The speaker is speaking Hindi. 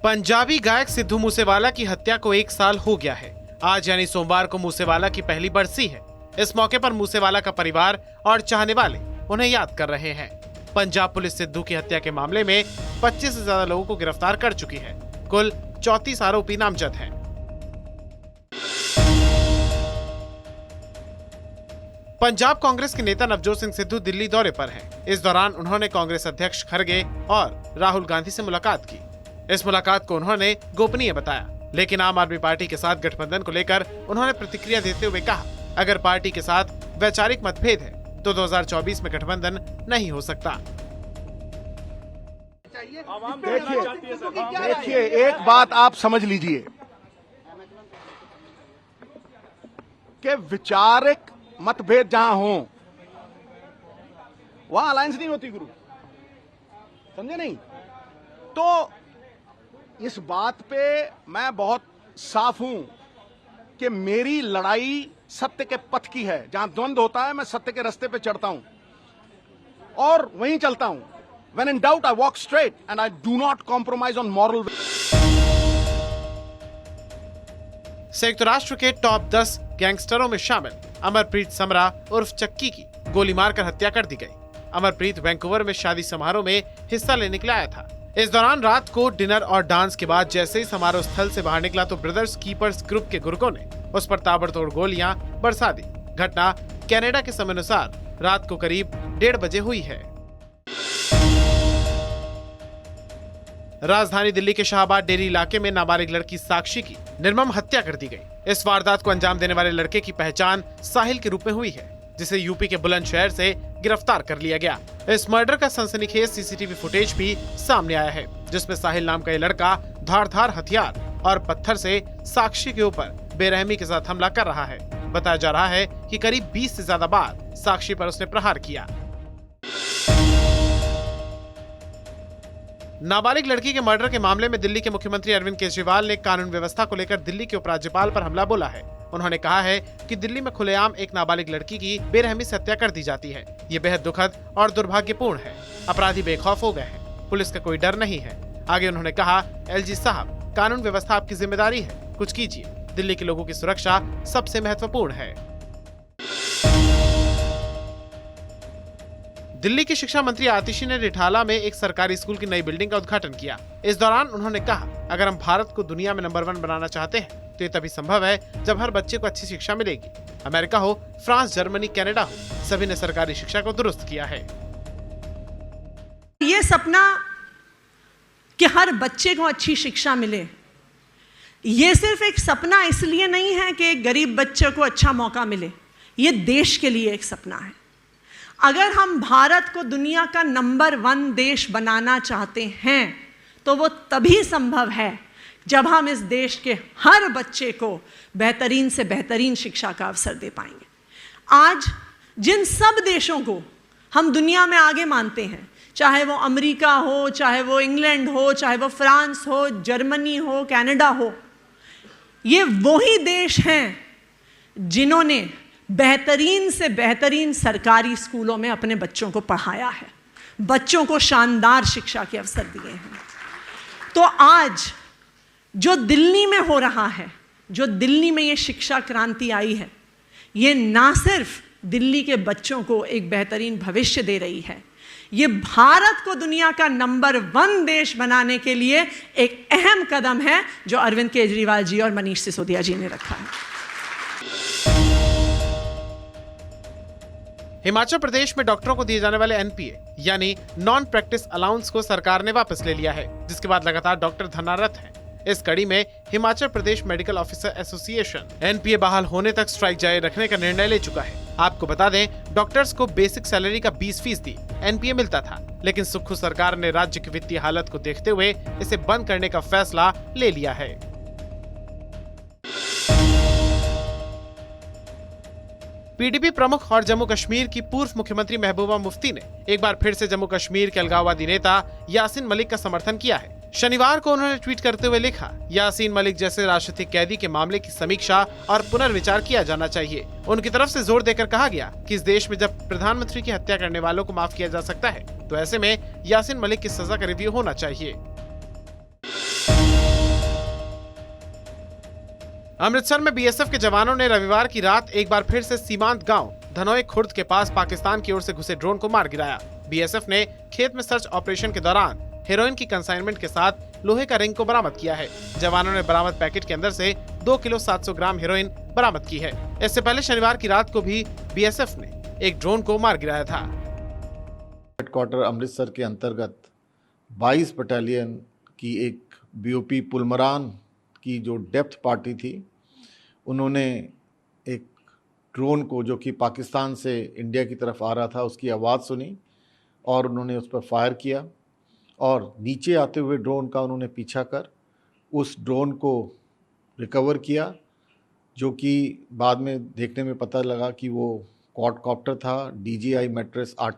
पंजाबी गायक सिद्धू मूसेवाला की हत्या को 1 साल हो गया है। आज यानी सोमवार को मूसेवाला की पहली बरसी है। इस मौके पर मूसेवाला का परिवार और चाहने वाले उन्हें याद कर रहे हैं। पंजाब पुलिस सिद्धू की हत्या के मामले में 25 से ज्यादा लोगों को गिरफ्तार कर चुकी है। कुल 34 आरोपी नामजद हैं। पंजाब कांग्रेस के नेता नवजोत सिंह सिद्धू दिल्ली दौरे पर हैं। इस दौरान उन्होंने कांग्रेस अध्यक्ष खड़गे और राहुल गांधी से मुलाकात की। इस मुलाकात को उन्होंने गोपनीय बताया, लेकिन आम आदमी पार्टी के साथ गठबंधन को लेकर उन्होंने प्रतिक्रिया देते हुए कहा, अगर पार्टी के साथ वैचारिक मतभेद है तो 2024 में गठबंधन नहीं हो सकता। देखिए, एक बात आप समझ लीजिए कि विचारिक मतभेद जहां हो वहां अलायंस नहीं होती गुरु, समझे नहीं? तो इस बात पे मैं बहुत साफ हूं कि मेरी लड़ाई सत्य के पथ की है। जहां द्वंद्व होता है मैं सत्य के रास्ते पे चढ़ता हूं और वहीं चलता हूं। When in doubt, I walk straight and I do not compromise on moral. संयुक्त राष्ट्र के टॉप 10 गैंगस्टरों में शामिल अमरप्रीत समरा उर्फ चक्की की गोली मारकर हत्या कर दी गई। अमरप्रीत वैंकूवर में शादी समारोह में हिस्सा लेने के लिए आया था। इस दौरान रात को डिनर और डांस के बाद जैसे ही समारोह स्थल से बाहर निकला तो ब्रदर्स कीपर्स ग्रुप के गुर्गों ने उस पर ताबड़तोड़ गोलियां बरसा दी। घटना कनाडा के समय अनुसार रात को करीब 1:30 बजे हुई है। राजधानी दिल्ली के शाहबाद डेरी इलाके में नाबालिग लड़की साक्षी की निर्मम हत्या कर दी गई। इस वारदात को अंजाम देने वाले लड़के की पहचान साहिल के रूप में हुई है, जिसे यूपी के बुलंदशहर से गिरफ्तार कर लिया गया। इस मर्डर का सनसनीखेज सीसीटीवी फुटेज भी सामने आया है, जिसमें साहिल नाम का ये लड़का धारदार हथियार और पत्थर से साक्षी के ऊपर बेरहमी के साथ हमला कर रहा है। बताया जा रहा है कि करीब 20 से ज्यादा बार साक्षी पर उसने प्रहार किया। नाबालिग लड़की के मर्डर के मामले में दिल्ली के मुख्यमंत्री अरविंद केजरीवाल ने कानून व्यवस्था को लेकर दिल्ली के उपराज्यपाल पर हमला बोला है। उन्होंने कहा है कि दिल्ली में खुलेआम एक नाबालिग लड़की की बेरहमी से हत्या कर दी जाती है। ये बेहद दुखद और दुर्भाग्यपूर्ण है। अपराधी बेखौफ हो गए हैं, पुलिस का कोई डर नहीं है। आगे उन्होंने कहा, एलजी साहब, कानून व्यवस्था आपकी जिम्मेदारी है, कुछ कीजिए। दिल्ली के लोगों की सुरक्षा सबसे महत्वपूर्ण है। दिल्ली की शिक्षा मंत्री आतिशी ने रिठाला में एक सरकारी स्कूल की नई बिल्डिंग का उद्घाटन किया। इस दौरान उन्होंने कहा, अगर हम भारत को दुनिया में नंबर 1 बनाना चाहते हैं तो ये तभी संभव है जब हर बच्चे को अच्छी शिक्षा मिलेगी। अमेरिका हो, फ्रांस, जर्मनी, कनाडा हो, सभी ने सरकारी शिक्षा को दुरुस्त किया है। ये सपना कि हर बच्चे को अच्छी शिक्षा मिले, ये सिर्फ एक सपना इसलिए नहीं है कि गरीब बच्चे को अच्छा मौका मिले, ये देश के लिए एक सपना है। अगर हम भारत को दुनिया का नंबर 1 देश बनाना चाहते हैं तो वो तभी संभव है जब हम इस देश के हर बच्चे को बेहतरीन से बेहतरीन शिक्षा का अवसर दे पाएंगे। आज जिन सब देशों को हम दुनिया में आगे मानते हैं, चाहे वो अमेरिका हो, चाहे वो इंग्लैंड हो, चाहे वो फ्रांस हो, जर्मनी हो, कनाडा हो, ये वही देश हैं जिन्होंने बेहतरीन से बेहतरीन सरकारी स्कूलों में अपने बच्चों को पढ़ाया है, बच्चों को शानदार शिक्षा के अवसर दिए हैं। तो आज जो दिल्ली में हो रहा है, जो दिल्ली में ये शिक्षा क्रांति आई है, ये ना सिर्फ दिल्ली के बच्चों को एक बेहतरीन भविष्य दे रही है, ये भारत को दुनिया का नंबर 1 देश बनाने के लिए एक अहम कदम है जो अरविंद केजरीवाल जी और मनीष सिसोदिया जी ने रखा है। हिमाचल प्रदेश में डॉक्टरों को दिए जाने वाले एनपीए यानी नॉन प्रैक्टिस अलाउंस को सरकार ने वापस ले लिया है, जिसके बाद लगातार डॉक्टर धरनारत हैं। इस कड़ी में Himachal Pradesh medical officer association NPA बहाल होने तक स्ट्राइक जारी रखने का निर्णय ले चुका है। आपको बता दें, डॉक्टर्स को बेसिक सैलरी का 20% एनपीए मिलता था, लेकिन सुक्खू सरकार ने राज्य की वित्तीय हालत को देखते हुए इसे बंद करने का फैसला ले लिया है। पीडीपी प्रमुख और जम्मू कश्मीर की पूर्व मुख्यमंत्री महबूबा मुफ्ती ने एक बार फिर से जम्मू कश्मीर के अलगाववादी नेता यासीन मलिक का समर्थन किया है। शनिवार को उन्होंने ट्वीट करते हुए लिखा, यासीन मलिक जैसे राजनीतिक कैदी के मामले की समीक्षा और पुनर्विचार किया जाना चाहिए। उनकी तरफ से जोर देकर कहा गया कि इस देश में जब प्रधानमंत्री की हत्या करने वालों को माफ किया जा सकता है, तो ऐसे में यासीन मलिक की सजा का रिव्यू होना चाहिए। अमृतसर में बीएसएफ के जवानों ने रविवार की रात एक बार फिर से सीमांत गांव धनोई खुर्द के पास पाकिस्तान की ओर से घुसे ड्रोन को मार गिराया। बीएसएफ ने खेत में सर्च ऑपरेशन के दौरान हेरोइन की कंसाइनमेंट के साथ लोहे का रिंग को बरामद किया है। जवानों ने बरामद पैकेट के अंदर से 2 किलो 700 ग्राम हेरोइन बरामद की है। इससे पहले शनिवार की रात को भी बीएसएफ ने एक ड्रोन को मार गिराया था। हेडक्वार्टर अमृतसर के अंतर्गत 22 बटालियन की एक बीओपी पुलमरान की जो डेप्थ पार्टी थी, उन्होंने एक ड्रोन को जो कि पाकिस्तान से इंडिया की तरफ आ रहा था उसकी आवाज़ सुनी और उन्होंने उस पर फायर किया और नीचे आते हुए ड्रोन का उन्होंने पीछा कर उस ड्रोन को रिकवर किया, जो कि बाद में देखने में पता लगा कि वो क्वाडकॉप्टर था DJI मैट्रिस RT